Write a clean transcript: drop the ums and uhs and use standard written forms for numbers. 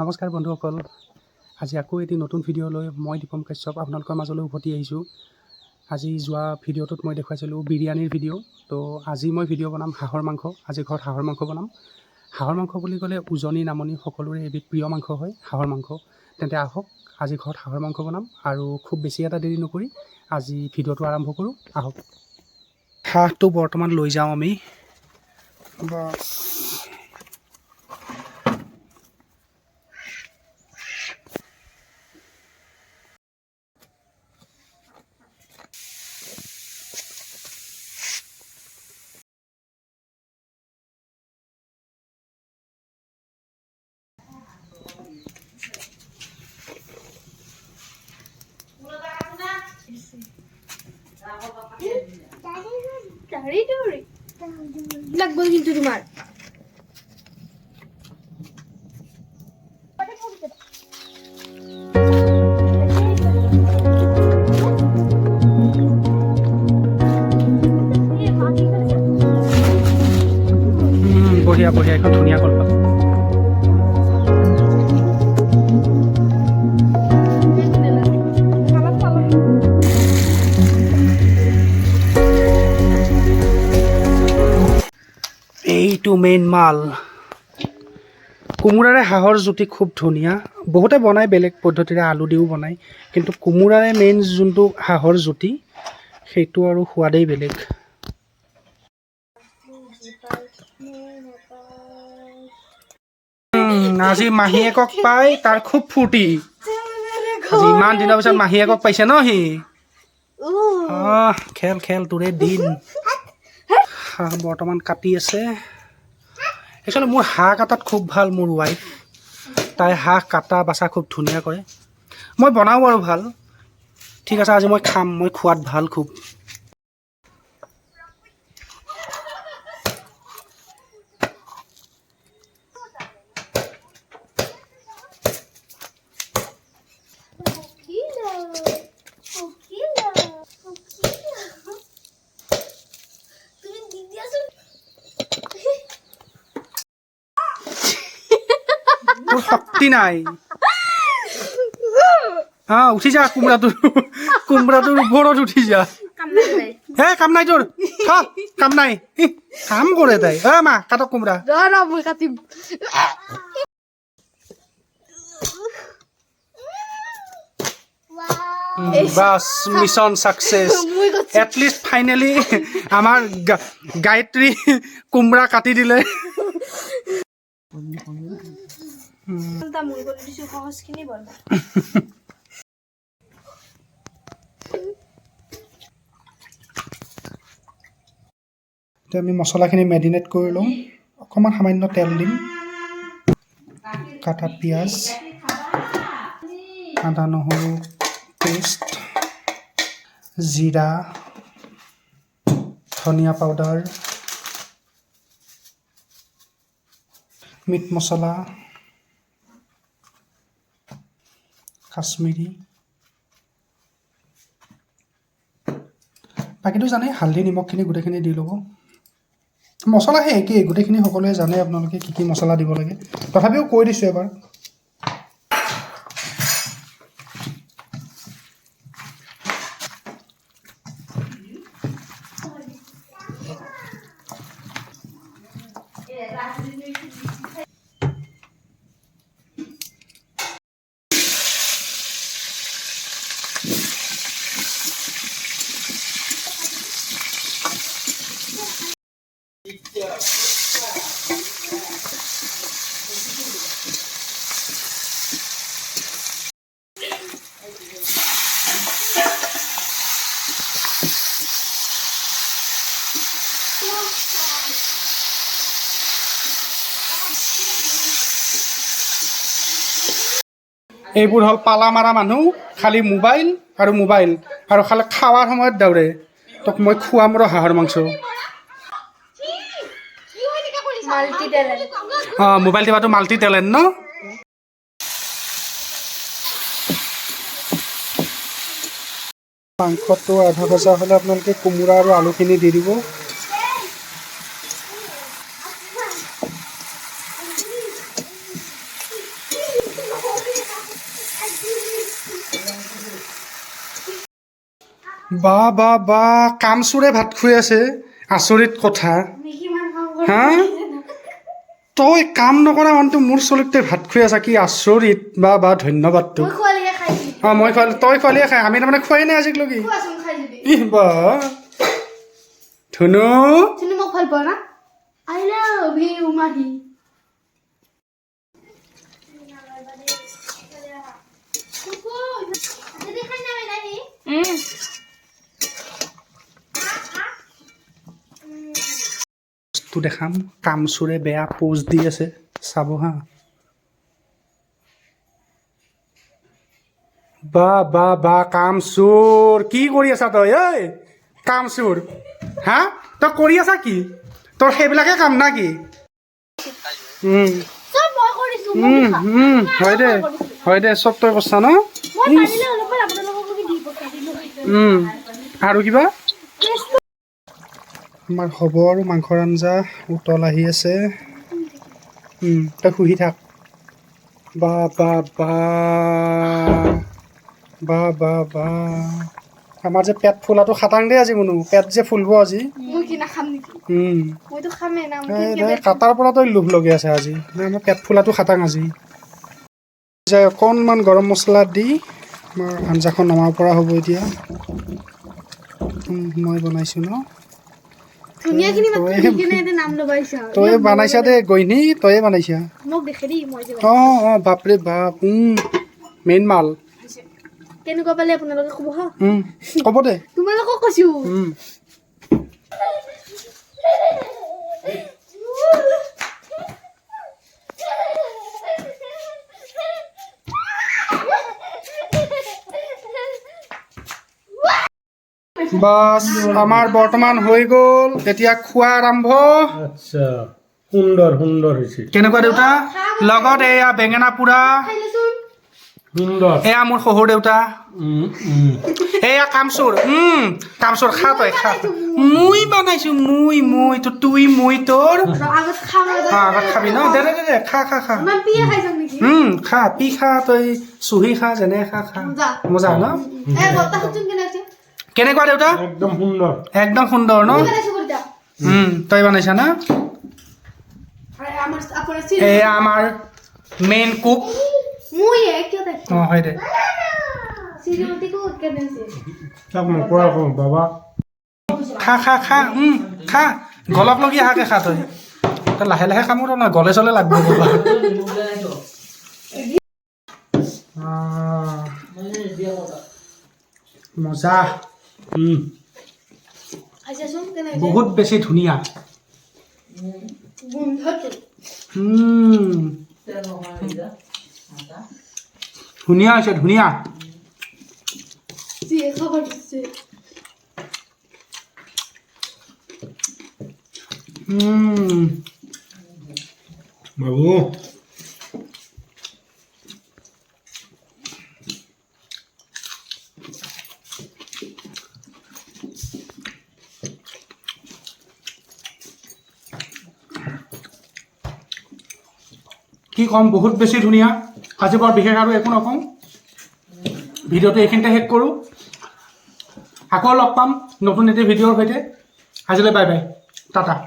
নমস্কাৰ বন্ধুসকল, আজি আকৌ এটি নতুন ভিডিঅ' লৈ মই দীপম কাশ্যপ আপোনালোকৰ মাজলৈ উভতি আহিছোঁ। আজি যোৱা ভিডিঅ'টোত মই দেখুৱাইছিলোঁ বিৰিয়ানীৰ ভিডিঅ'। তো আজি মই ভিডিঅ' বনাম হাঁহৰ মাংস। আজি ঘৰত হাঁহৰ মাংস বনাম। হাঁহৰ মাংস বুলি ক'লে উজনি নামনি সকলোৰে এবিধ প্ৰিয় মাংস হয় হাঁহৰ মাংস। তেন্তে আহক আজি ঘৰত হাঁহৰ মাংস বনাম আৰু খুব বেছি এটা দেৰি নকৰি আজি ভিডিঅ'টো আৰম্ভ কৰোঁ। আহক, হাঁহটো বৰ্তমান লৈ যাওঁ আমি। লাগবে কিন্তু তোমাৰ বঢ়িয়া বঢ়িয়া, এখন ধুনীয়া কলপাত। এইটো মেইন মাল। কোমোৰাৰে হাঁহৰ জুতি খুব ধুনীয়া। বহুতে বনায় বেলেগ পদ্ধতিৰে, আলু দিও বনায়, কিন্তু কোমোৰাৰে মেইন যোনটো হাঁহৰ জুতি সেইটো আৰু সোৱাদেই বেলেগ। আজি মাহীয়েকক পাই তাৰ খুব ফূৰ্তি। আজি ইমান দিনৰ পিছত মাহীয়েকক পাইছে ন সি। খেল খেল তোৰে দিন। হাঁহ বৰ্তমান কাটি আছে। একচুৱেলি মোৰ হাঁহ কাটাত খুব ভাল মোৰ ৱাইফ। তাই হাঁহ কাটা বাচা খুব ধুনীয়া কৰে। মই বনাওঁ আৰু ভাল। ঠিক আছে, আজি মই খাম, মই খোৱাত ভাল খুব। তোৰ শক্তি নাই। উঠি যা, কোমোৰাটোৰ ওপৰত উঠি যা। হে কাম নাই তোৰ, কাম নাই। কাম কৰে তাই। মা কাটক কোমোৰা। Bus, mission success. At least finally আমাৰ গায়ত্ৰী কোমোৰা কাটি দিলে। এতিয়া আমি মছলাখিনি মেৰিনেট কৰি লওঁ। অকণমান সামান্য তেল দিম, কাটা পিঁয়াজ, আদা নহৰু পেষ্ট, জিৰা, ধনিয়া পাউডাৰ, মিট মছলা, কাশ্মীৰী, বাকীটো জানে, হালধি নিমখখিনি গোটেইখিনি দি ল'ব। মছলা সেই একেই, গোটেইখিনি সকলোৱে জানে আপোনালোকে কি কি মছলা দিব লাগে। তথাপিও কৈ দিছোঁ এবাৰ। এইবোৰ হ'ল পালা মাৰা মানুহ, খালি মোবাইল আৰু মোবাইল, আৰু খালি খাৱাৰ সময়ত দৌৰে। তোক মই খুৱাম ৰ হাঁহৰ মাংস। মোবাইল টিপাটো মাল্টি টেলেণ্ট ন। মাংসটো আধা ভজা হ'লে আপোনালোকে কোমোৰা আৰু আলুখিনি দি দিব। বা বা বা কামচোৰে ভাত খুৱাই আছে আচৰিত কথা হা তই কাম নকৰা মানুহটো মোৰ চলিত তই ভাত খুৱাই আছা কি আচৰিত বা বা ধন্যবাদ তোক মই খোৱালে তই খোৱালিয়ে খাই আমি তাৰমানে খোৱাই নাই আজিলৈকে ই বা ধুনু মোক ভাল পোৱা না আই লাভ ইউ মাহি বস্তু দেখাম কামচোৰে বেয়া পোজ দি আছে চাব হা বা বা বা কামচোৰ কি কৰি আছা তই ঐ কামচোৰ হা তই কৰি আছা কি তোৰ সেইবিলাকে কাম না কি হয় দে চব তই কৰছা ন আৰু কিবা আমাৰ হ'ব আৰু মাংসৰ আঞ্জা উতল আহি আছে তই শুহি থাক বা বা বা বা বা বা আমাৰ যে পেট ফুলাটো খাটাং দেই আজি মনো পেট যে ফুলব আজি কাটাৰ পৰা তই লোভ লগি আছে আজি আমাৰ পেট ফুলাটো খাটাং আজি যে অকণমান গৰম মছলা দি আমাৰ আঞ্জাখন নমাব পৰা হ'ব এতিয়া মই বনাইছোঁ ন তয়ে বনাইছা দে গইনী তয়ে বনাইছা অঁ অঁ বাপৰে বাপ মেইন মাল কেনেকুৱা পালে আপোনালোকে ক'ব হা ক'ব দে তোমালোকক কৈছো বাছ আমাৰ বৰ্তমান হৈ গ'ল এতিয়া খোৱা আৰম্ভ আচ্ছা সুন্দৰ সুন্দৰ হৈছে কেনেকুৱা দেউতা লগত এয়া বেঙেনা পোৰা সুন্দৰ এয়া মোৰ শহুৰ দেউতা এয়া কামচোৰ কামচোৰ খা তই খা মই বনাইছো মই তো তুই মই তোৰ আগত খাবি ন দে দে দে খা খা খা খা পি খা তই চুহি খা যেনে খা খা মজা ন কেনেকুৱা দেউতা একদম সুন্দৰ একদম সুন্দৰ ন তই বনাইছা না এয়া আমাৰ মেইন কুক অঁ হয় দে তাক নকৰা কওঁ বাবা খা খা খা খা গলক লগি আহাকে খা তই তই লাহে লাহে খামো তই নহয় গলে চলে লাগব মজা বহুত বেছি ধুনীয়া ধুনীয়া হৈছে ধুনীয়া বাবু কি ক'ম বহুত বেছি ধুনীয়া আজি বৰ বিশেষ আৰু একো নকওঁ ভিডিঅ'টো এইখিনিতে শেষ কৰোঁ আকৌ লগ পাম নতুন এটি ভিডিঅ'ৰ সৈতে আজিলৈ বাই বাই টাটা